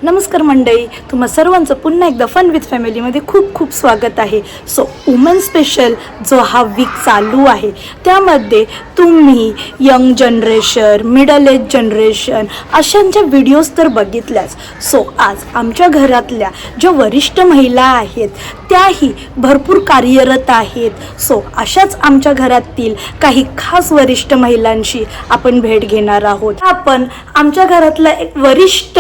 नमस्कार मंडळी, तुम्हा सर्वांचं पुन्हा एकदा फन विथ फॅमिलीमध्ये खूप खूप स्वागत आहे. सो वुमन स्पेशल जो हा वीक चालू आहे त्यामध्ये तुम्ही young generation, middle age generation अशांच्या व्हिडिओज तर बघितल्याच. सो आज आमच्या घरातल्या ज्या वरिष्ठ महिला आहेत त्याही भरपूर कार्यरत आहेत. सो अशाच आमच्या घरातील काही खास वरिष्ठ महिलांशी आपण भेट घेणार आहोत. आपण आमच्या घरातल्या एक वरिष्ठ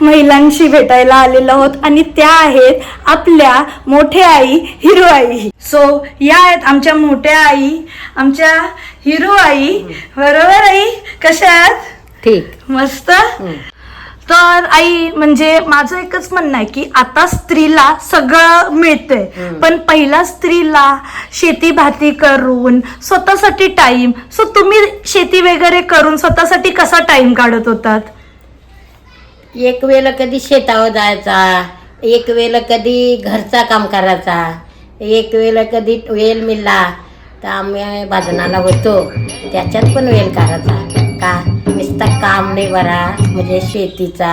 महिलांशी भेटायला आलेलो आहोत आणि त्या आहेत आपल्या मोठ्या आई हिरो आई. सो या आहेत आमच्या मोठ्या आई, आमच्या हिरो आई. बरोबर आई? कशा आहात? ठीक, मस्त. तर आई, म्हणजे माझं एकच म्हणणं आहे की आता स्त्रीला सगळं मिळतंय, पण पहिला स्त्रीला शेती भाती करून स्वतःसाठी टाइम. सो तुम्ही शेती वगैरे करून स्वतःसाठी कसा टाइम काढत होतात? एक वेळ कधी शेतावर जायचा, एक वेळ कधी घरचा काम करायचा, एक वेळ कधी वेळ मिळला तर आम्ही भजनाला होतो, त्याच्यात पण वेळ काढायचा. का नुसता काम नाही बरा, म्हणजे शेतीचा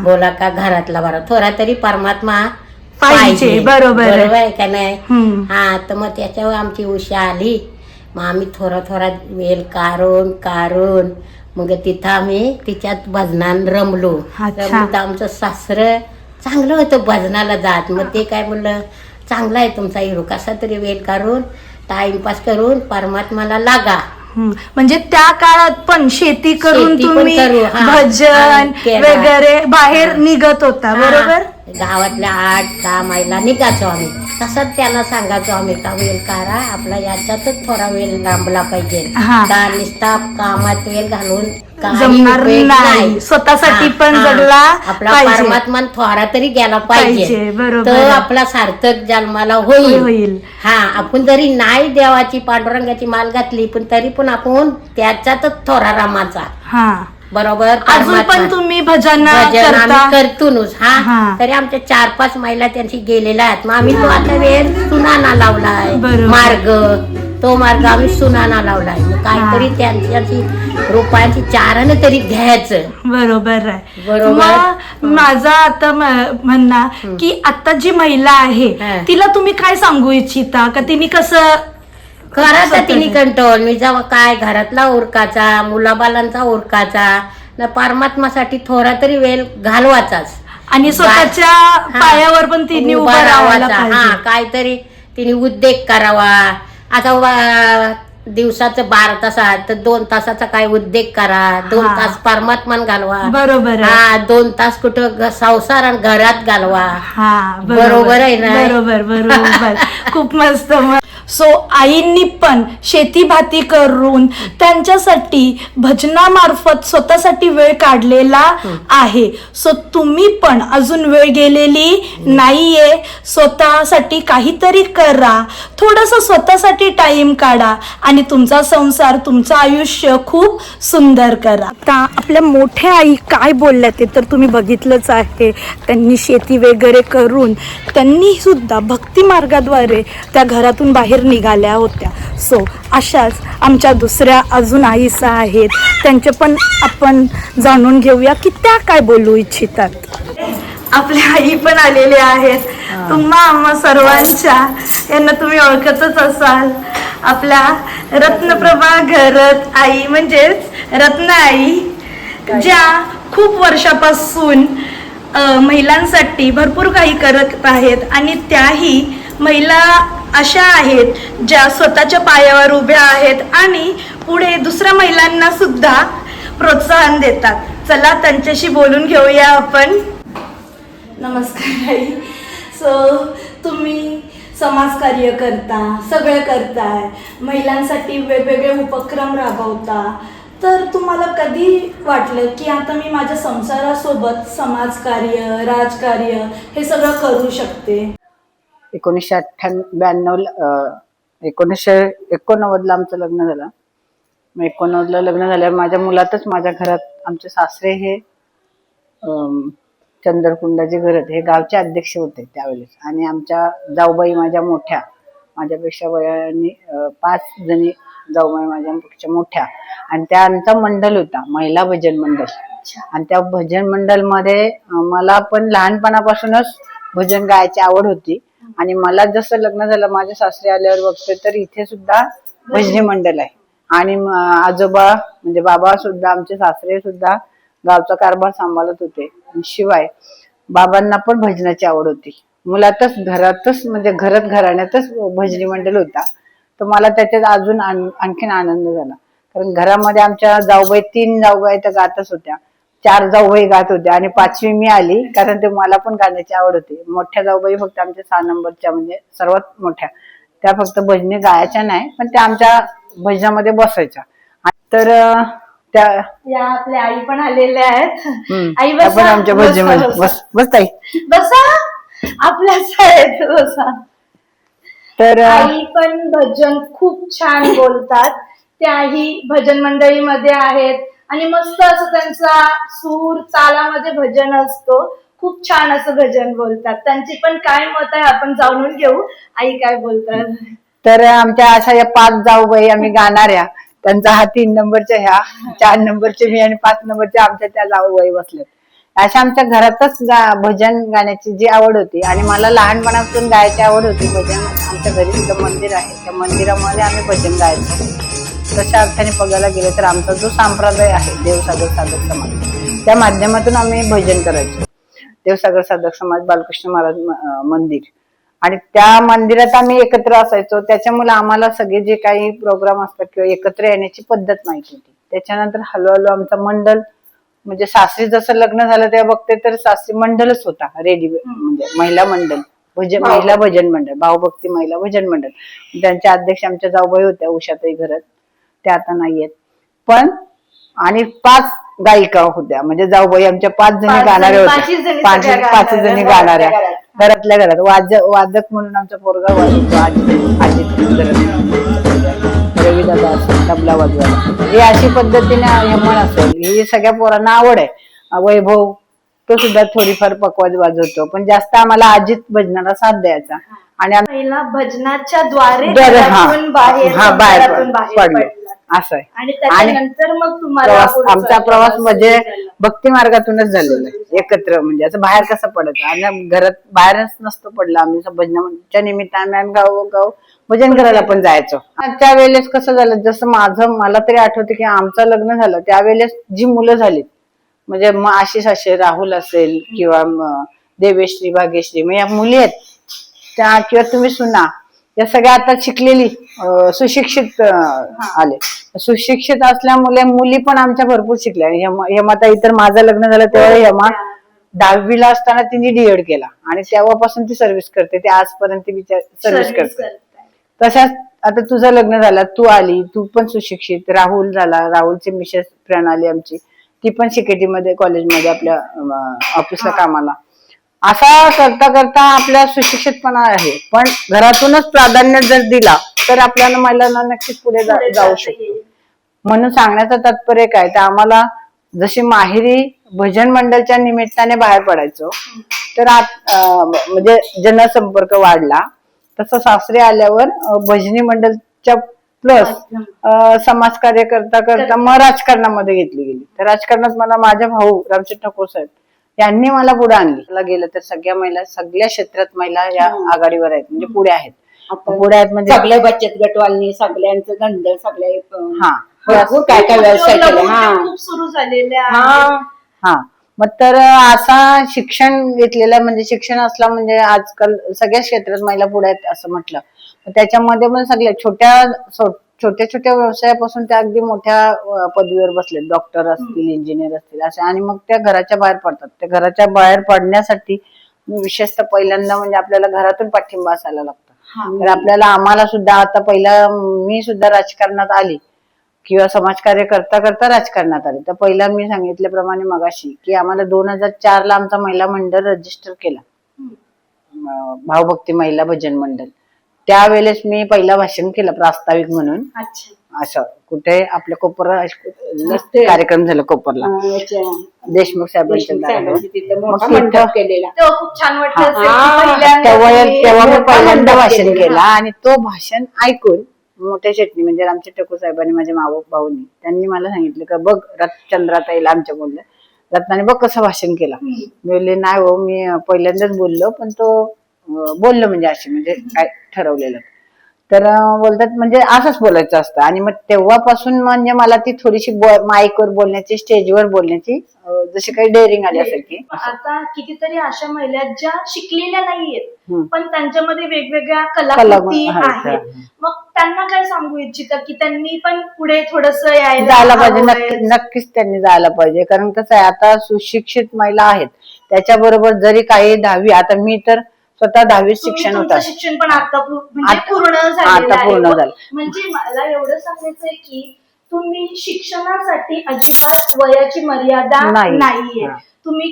बोला का घरातला बरा, थोडा तरी परमात्मा पाहिजे. बरोबर आहे का नाही? हा, तर मग त्याच्यावर आमची उषा आली. मग आम्ही थोडा वेळ काढून मग तिथं आम्ही तिच्यात भजनान रमलो. तर आमचं सासरं चांगलं होतं भजनाला जात. मग ते काय म्हणलं, चांगला आहे तुमचा हिरो, कसा तरी वेळ काढून टाइमपास करून परमात्माला लागा. म्हणजे त्या काळात पण शेती करून शेती पण तुम्ही करू, भजन केला. वगैरे बाहेर निघत होता. बरोबर. गावातल्या 8-10 महिला निघायचो आम्ही. तसंच त्यांना सांगायचो आम्ही का वेळ काढा, आपला याच्यातच थोडा वेळ लांबला पाहिजे. का नुसता कामात वेळ घालून जमणार नाही, स्वतःसाठी पण जगला आपला पाहिजे. परमात्मा थोडा तरी गेला पाहिजे, बरोबर. तर आपला सार्थक जन्माला होईल. हा, आपण जरी नाही देवाची पांडुरंगाची माल घातली पण तरी पण आपण त्याच्यातच थोडा रमाचा. बरोबर. अजून पण तुम्ही भजन करतोच. हा, तरी आमच्या 4-5 महिला त्यांची गेलेल्या आहेत. मग आम्ही तो आता वेळ सुनाना लावलाय, तो मार्ग आम्ही सुनाना लावलाय. मग काहीतरी त्यांची रुपयाची चारण तरी घ्यायचं. बरोबर आहे. बरोबर. माझा आता म्हणणं की आता जी महिला आहे तिला तुम्ही काय सांगू इच्छिता, का तिने कसं करायचा तिने कंट्रोल. मी जेव्हा काय घरातला उरकाचा, मुलाबालांचा उरकाचा, न परमात्मासाठी थोडा तरी वेळ घालवाचाच आणि स्वतःच्या पायावर पण तिने उभा राहायला. हा, काहीतरी तिने उद्योग करावा. आता दिवसाचं 12 तास तर 2 तासाचा काय उद्योग करा, 2 तास परमात्मान घालवा. बरोबर. हा, 2 तास कुठं संसार आणि घरात घालवा. बरोबर आहे ना? बरोबर. खूप मस्त. सो आईंनी पण शेती भाती करून त्यांच्यासाठी भजनामार्फत स्वतःसाठी वेळ काढलेला आहे. सो तुम्ही पण अजून वेळ गेलेली नाहीये. स्वतःसाठी काहीतरी करा, थोडंसं स्वतःसाठी टाइम काढा आणि तुमचा संसार, तुमचं आयुष्य खूप सुंदर करा. आता आपल्या मोठ्या आई काय बोलल्या ते तर तुम्ही बघितलंच आहे. त्यांनी शेती वगैरे करून त्यांनी सुद्धा भक्ती मार्गाद्वारे त्या घरातून बाहेर निघाल्या होत्या. सो अशाच आमच्या दुसऱ्या अजून आईसा आहेत, त्यांचे पण आपण जाणून घेऊया की त्या काय बोलू इच्छितात. आपल्या आई पण आलेले आहेत. तुम्हा आम्हा सर्वांच्या यांना तुम्ही ओळखतच असाल. आपल्या रत्नप्रभा घरत आई म्हणजेच रत्न आई, ज्या खूप वर्षापासून महिलांसाठी भरपूर काही करत आहेत आणि त्याही महिला अशा आहेत ज्या स्वतःच्या पायावर उभ्या आहेत आणि पुढे दुसऱ्या महिलांना सुद्धा प्रोत्साहन देतात. चला त्यांच्याशी बोलून घेऊया आपण. नमस्कार आई. सो तुम्ही समाजकार्य करता, सगळं करताय, महिलांसाठी वेगवेगळे उपक्रम राबवता, तर तुम्हाला कधी वाटलं की आता मी माझ्या संसारासोबत समाजकार्य, राजकार्य हे सगळं करू शकते? 1989 आमचं लग्न झालं. मग 89 लग्न झाल्यावर माझ्या मुलातच माझ्या घरात आमचे सासरे हे चंद्रकुंडाचे घरत हे गावचे अध्यक्ष होते त्यावेळेस. आणि आमच्या जाऊबाई माझ्या मोठ्या, माझ्यापेक्षा वयाने 5 जणी जाऊबाई माझ्यापेक्षा मोठ्या, आणि त्यांचा मंडळ होता महिला भजन मंडळ. अच्छा. आणि त्या भजन मंडळ मध्ये मला पण लहानपणापासूनच भजन गायची आवड होती. आणि मला जसं लग्न झालं माझ्या सासरी आल्यावर बघते तर इथे सुद्धा भजनी मंडळ आहे. आणि आजोबा म्हणजे बाबा सुद्धा आमचे सासरे सुद्धा गावचा कारभार सांभाळत होते. शिवाय बाबांना पण भजनाची आवड होती. मुलातच घरातच म्हणजे घराण्यातच भजनी मंडळ होता. तर मला त्याच्यात अजून आणखीन आनंद झाला. कारण घरामध्ये आमच्या जाऊबाई 3 जाऊबाई तर गातच होत्या, 4 जाऊबाई गात होत्या आणि 5वी मी आली. कारण ते मला पण गाण्याची आवड होती. मोठ्या जाऊबाई फक्त आमच्या 6 नंबरच्या म्हणजे सर्वात मोठ्या, त्या फक्त भजनी गायच्या नाही पण त्या आमच्या भजनामध्ये बसायच्या. तर त्या या आपल्या आई पण आलेल्या आहेत. आई त्या पण बसा. आमच्या भजनामध्ये बस ताई बसा आपल्या शाळेत बसा. तर आई पण भजन खूप छान बोलतात. त्याही भजन मंडळीमध्ये आहेत आणि मस्त असं त्यांचा सूर तालामध्ये भजन असतो. खूप छान असं भजन बोलतात. त्यांची पण काय मत आहे आपण जाणून घेऊ. आई काय बोलतात. तर आमच्या अशा या 5 जाऊबाई आम्ही गाणाऱ्या, त्यांचा हा 3 नंबरच्या ह्या, 4 नंबरचे मी आणि 5 नंबरच्या आमच्या त्या जाऊबाई बसल्यात. अशा आमच्या घरातच भजन गाण्याची जी आवड होती आणि मला लहानपणापासून गायची आवड होती. भजन आमच्या घरी सुद्धा मंदिर आहे, त्या मंदिरामध्ये आम्ही भजन गायचो. तशा अर्थाने बघायला गेलं तर आमचा जो संप्रदाय आहे देवसागर साधक समाज, त्या माध्यमातून आम्ही भजन करायचो. देवसागर साधक समाज बालकृष्ण महाराज मंदिर, आणि त्या मंदिरात आम्ही एकत्र असायचो. त्याच्यामुळे आम्हाला सगळे जे काही प्रोग्राम असतात किंवा एकत्र येण्याची पद्धत माहिती होती. त्याच्यानंतर हळूहळू आमचा मंडळ म्हणजे सासरी जसं लग्न झालं तेव्हा बघते तर सासरी मंडळच होता रेडी, म्हणजे महिला मंडळ महिला भजन मंडळ, भावभक्ती महिला भजन मंडळ. त्यांच्या अध्यक्ष आमच्या जाऊबाई होत्या उषाताई घरात, त्या आता नाहीयेत. पण आणि 5 गायिका होत्या म्हणजे जाऊबाई आमच्या 5 जणी गाणाऱ्या होत्या. 5 जणी गाणाऱ्या घरातल्या घरात. वादक म्हणून आमचा पोरगा वाजवतो रविदादा असेल तबला वाजवायला. ही अशी पद्धतीने यमन असेल, ही सगळ्या पोरांना आवड आहे. वैभव तो सुद्धा थोडीफार पकवाज वाजवतो, पण जास्त आम्हाला अजित भजनाला साथ द्यायचा. आणि पहिला भजनाच्या द्वारे बाहेर पडलो असं आहे. आणि त्याच्यानंतर मग तुम्हाला आमचा प्रवास म्हणजे भक्ती मार्गातूनच झालेला आहे एकत्र. म्हणजे असं बाहेर कसं पडायचं आणि घरात बाहेरच नसतो पडला. आम्ही भजनाच्या निमित्ताने आम्ही गावोगाव भजन करायला पण जायचो. त्यावेळेस कसं झालं, जसं मला तरी आठवतं की आमचं लग्न झालं त्यावेळेस जी मुलं झालीत म्हणजे मग आशिष असेल, राहुल असेल किंवा देवेश्री, भाग्यश्री, मग या मुली आहेत त्या किंवा तुम्ही सुना, या सगळ्या आता शिकलेली सुशिक्षित आले. सुशिक्षित असल्यामुळे मुली पण आमच्या भरपूर शिकल्या. यमाता इतर माझं लग्न झालं तेव्हा यमा 10वीला असताना तिने डीएड केला आणि तेव्हापासून ती सर्व्हिस करते. ते आजपर्यंत ती सर्व्हिस करते. तशाच आता तुझं लग्न झालं, तू आली, तू पण सुशिक्षित. राहुल झाला, राहुलची मिसेस प्रणाली आमची, ती पण सिकेटी मध्ये कॉलेजमध्ये आपल्या ऑफिसला कामाला. असा करता करता आपल्या सुशिक्षितपणा आहे, पण घरातूनच प्राधान्य जर दिला तर आपल्याला महिलांना नक्कीच पुढे जाऊ शकतो. म्हणून सांगण्याचं तात्पर्य काय, तर आम्हाला जशी माहेरी भजन मंडळच्या निमित्ताने बाहेर पडायचो तर म्हणजे जनसंपर्क वाढला, तसं सासरे आल्यावर भजनी मंडळच्या प्लस समाजकार्य करता करता मग राजकारणामध्ये घेतली गेली. तर राजकारणात मला माझ्या भाऊ रामचंद्र ठाकूर साहेब यांनी मला पुढे आणली. गेलं तर सगळ्या महिला सगळ्या क्षेत्रात महिला या आघाडीवर आहेत, म्हणजे पुढे आहेत. पुढे आहेत म्हणजे सगळे बचत गटवाल्यांनी सगळ्यांचं धंदे सगळे भरपूर काय काय व्यवसाय केले. खूप सुरू झालेले मग तर असा शिक्षण घेतलेलं म्हणजे शिक्षण असला म्हणजे आजकाल सगळ्या क्षेत्रात महिला पुढे आहेत असं म्हटलं. त्याच्यामध्ये पण सगळ्या छोट्या छोट्या व्यवसायापासून त्या अगदी मोठ्या पदवीवर बसले, डॉक्टर असतील, इंजिनियर असतील असे. आणि मग त्या घराच्या बाहेर पडतात. त्या घराच्या बाहेर पडण्यासाठी विशेषतः पहिल्यांदा म्हणजे आपल्याला घरातून पाठिंबा असायला लागतो. तर आम्हाला सुद्धा आता पहिला मी सुद्धा राजकारणात आली किंवा समाजकार्य करता करता राजकारणात आले. तर पहिला मी सांगितल्याप्रमाणे मगाशी की आम्हाला 2004 ला आमचा महिला मंडळ रजिस्टर केला, भावभक्ती महिला भजन मंडळ. त्यावेळेस मी पहिला भाषण केलं प्रास्ताविक म्हणून. असं कुठे आपल्या कोपर कार्यक्रम झाला कोपरला देशमुख साहेबांच्या खूप छान वाटलं. तेव्हा मी पहिल्यांदा भाषण केलं आणि तो भाषण ऐकून मोठ्या शेटणी म्हणजे रामचंद्र ठाकूर साहेबांनी माझ्या भाऊनी त्यांनी मला सांगितलं का बघ चंद्राताईला आमच्या बोलल्या रत्नाने बघ कसं भाषण केलं. मी बोलले नाही हो, मी पहिल्यांदाच बोललो, पण तो बोललो म्हणजे असे म्हणजे काय ठरवलेलं. तर बोलतात म्हणजे असंच बोलायचं असतं. आणि मग तेव्हापासून म्हणजे मला ती थोडीशी माईकवर बोलण्याची, स्टेजवर बोलण्याची जशी काही डेअरिंग आली असेल की. आता कितीतरी अशा महिला आहेत ज्या शिकलेल्या नाहीयेत, हम्म. पण त्यांच्यामध्ये वेगवेगळ्या कलाकृती आहेत. आहेत. मग त्यांना काय सांगू इच्छिता की त्यांनी पण पुढे थोडस यायला जायला पाहिजे. हवंय? नक्कीच त्यांनी जायला पाहिजे. कारण कसं आहे, आता सुशिक्षित महिला आहेत, त्याच्याबरोबर जरी काही 10वी, आता मी तर स्वतः 10वी शिक्षण तुमचं होतं. शिक्षण पण आता म्हणजे आता- पूर्ण झालेलं आता आहे. पूर्ण झालं. म्हणजे मला एवढं सांगायचंय की तुम्ही शिक्षणासाठी अजिबात वयाची मर्यादा नाही. नाहीये. हा. तुम्ही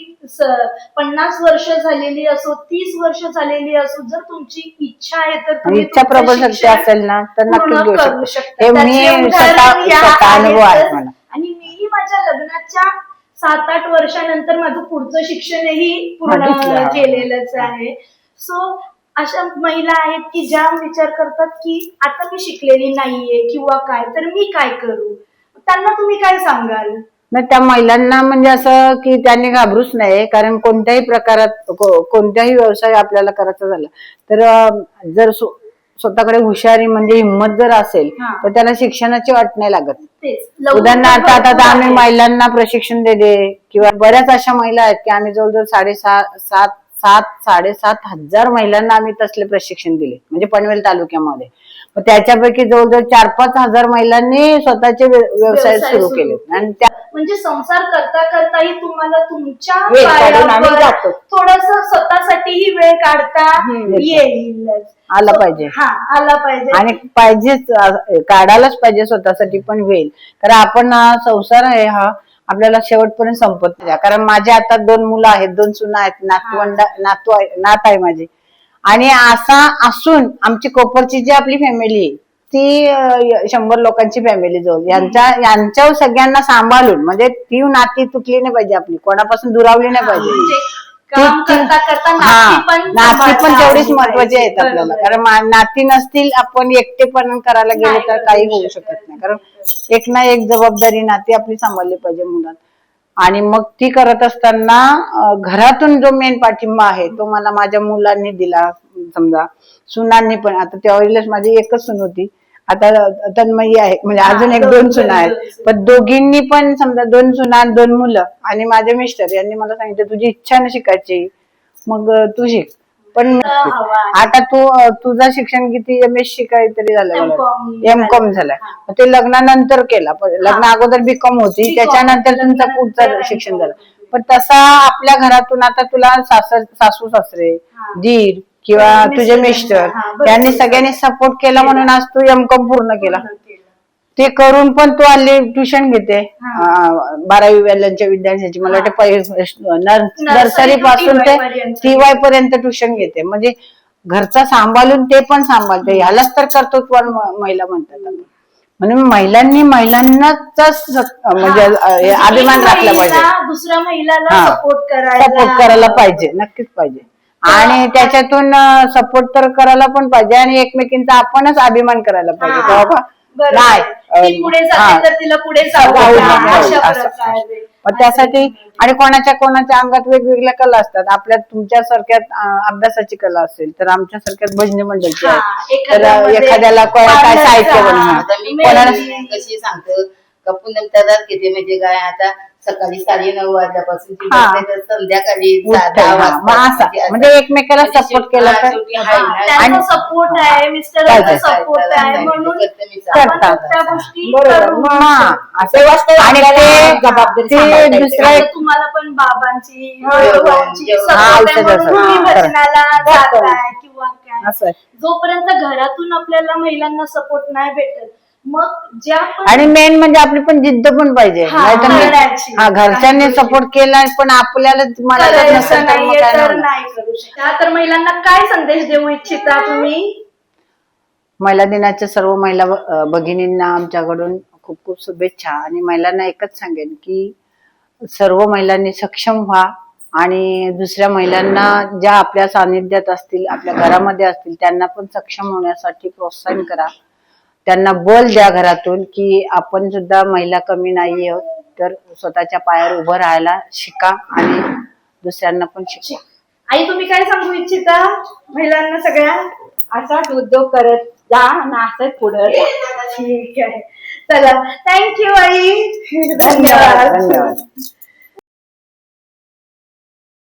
50 वर्ष झालेली असो, 30 वर्ष झालेली असो, जर तुमची इच्छा आहे तर तुम्ही इच्छा तुमचं प्रबळ शक्ती शिक्षण असेल ना तर नक्कीच पूर्ण घेऊ करू शकतो. शकता. हे त्याचे मी उदाहरण या स्वतः अनुभव आहेत आहेतच. मला. आणि मीही माझ्या लग्नाच्या 7-8 वर्षानंतर माझं पुढचं शिक्षणही पूर्ण घेतलं. केलेलंच आहे. सो अशा महिला आहेत की ज्या विचार करतात की आता मी शिकलेली नाहीये किंवा काय, तर मी काय करू. त्यांना तुम्ही काय सांगाल? नाही, त्या महिलांना म्हणजे असं की त्यांनी घाबरूच नाही. कारण कोणत्याही प्रकारात कोणत्याही व्यवसाय आपल्याला करायचा झाला तर जर स्वतःकडे हुशारी म्हणजे हिंमत जर असेल हा. तर त्याला शिक्षणाची वाट नाही लागत. तेच उदाहरणार्थ लवकर आता आम्ही आहे. महिलांना प्रशिक्षण दिले किंवा बऱ्याच अशा महिला आहेत की आम्ही जवळजवळ 7,500 महिलांना आम्ही तसले प्रशिक्षण दिले म्हणजे पनवेल तालुक्यामध्ये. मग त्याच्यापैकी जवळजवळ 4-5 हजार महिलांनी स्वतःचे व्यवसाय सुरू केले. आणि त्या म्हणजे संसार करता करताही तुम्हाला तुमच्या वेळ काढून आम्ही पायावर जातो. थोडस स्वतःसाठीही वेळ काढता येईलच. आला पाहिजे. हा, आला पाहिजे. आणि पाहिजेच, काढायलाच पाहिजे स्वतःसाठी पण वेळ. कारण आपण संसार आहे हा आपल्याला शेवटपर्यंत संपत नाही. कारण माझे आता 2 मुलं आहेत, 2 सुना आहेत, नात आहे माझी. आणि असा असून आमची कोपरची जी आपली फॅमिली आहे ती 100 लोकांची फॅमिली जवळ, यांच्या सगळ्यांना सांभाळून म्हणजे ती नाती तुटली नाही पाहिजे, आपली कोणापासून दुरावली नाही पाहिजे. म्हणजे काम करता करता नाती पण तेवढीच महत्वाची आहेत आपल्याला. बरोबर. कारण नाती नसतील, आपण एकटेपण करायला गेलो नाही तर करू काही होऊ शकत. शकत नाही. कारण एक ना एक जबाबदारी नाती आपली सांभाळली पाहिजे मुलात. आणि मग ती करत असताना घरातून जो मेन पाठिंबा आहे तो मला माझ्या मुलांनी दिला. समजा सुनांनी पण, आता त्यावेळेलाच माझी एकच सून होती, आता तन्मयी आहे म्हणजे अजून 1-2 सुना आहेत. पण दोघींनी पण समजा 2 सुना 2 मुलं आणि माझे मिस्टर यांनी मला सांगितलं तुझी इच्छा ना शिकायची मग तू शिक. पण आता तुझं शिक्षण किती MSc काहीतरी झालं, M.Com झालंय. ते लग्नानंतर केला. लग्न अगोदर B.Com होती, त्याच्यानंतर तुमचं पुढचं शिक्षण झालं. पण तसा आपल्या घरातून आता तुला सासू सासरे, दीर किंवा तुझे मिस्टर त्यांनी सगळ्यांनी सपोर्ट केला म्हणून आज तू M.Com पूर्ण केला. ते करून पण तू हल्ली ट्युशन घेते 12वी वाल्यांच्या विद्यार्थ्यांची. मला वाटतं नर्सरी पासून ते TY पर्यंत ट्युशन घेते. म्हणजे घरचा सांभाळून ते पण सांभाळते. ह्यालाच तर कर्तृत्व महिला म्हणतात. म्हणून महिलांनाच म्हणजे अभिमान राखला पाहिजे. दुसऱ्या महिलाला सपोर्ट करायला पाहिजे, नक्कीच पाहिजे. आणि त्याच्यातून सपोर्ट तर करायला पण पाहिजे आणि एकमेकींचा आपणच अभिमान करायला पाहिजे. बाबा नाही पुढे जाते तर तिला पुढे जाऊ द्या. त्यासाठी आणि कोणाच्या अंगात वेगवेगळ्या कला असतात. आपल्या तुमच्यासारख्या अभ्यासाची कला असेल तर आमच्यासारख्या भजनी मंडळची आहे. तर एखाद्याला काय साहित्य कोणाला कशी सांगतो का पूनम त्यालाच घेते म्हणजे काय आता सकाळी 9:30 वाजल्यापासून संध्याकाळी 10 वाजता म्हणजे एकमेकाला सपोर्ट केला तर आणि सपोर्ट आहे, मिस्टरांचा सपोर्ट आहे म्हणून त्या गोष्टी आणि दुसरा तुम्हाला पण बाबांची भजनाला जाताय किंवा काय. जोपर्यंत घरातून आपल्याला महिलांना सपोर्ट नाही भेटत मग आणि मेन म्हणजे आपली पण जिद्द पण पाहिजे. घरच्यांनी सपोर्ट केला पण आपल्याला नाही करू शकता. तर महिलांना काय संदेश देऊ इच्छिता तुम्ही? महिला दिनाच्या सर्व महिला भगिनींना आमच्याकडून खूप खूप शुभेच्छा. आणि महिलांना एकच सांगेन की सर्व महिलांनी सक्षम व्हा आणि दुसऱ्या महिलांना ज्या आपल्या सानिध्यात असतील, आपल्या घरामध्ये असतील, त्यांना पण सक्षम होण्यासाठी प्रोत्साहन करा. त्यांना बल द्या घरातून की आपण सुद्धा महिला कमी नाही आहोत. तर स्वतःच्या पायावर उभं राहायला शिका आणि दुसऱ्यांना पण शिका. आई तुम्ही काय सांगू इच्छिता महिलांना सगळ्या? असाच उद्योग करत जा आणि असंच पुढे जा. ठीक आहे, चला थँक्यू आई, धन्यवाद. धन्यवाद.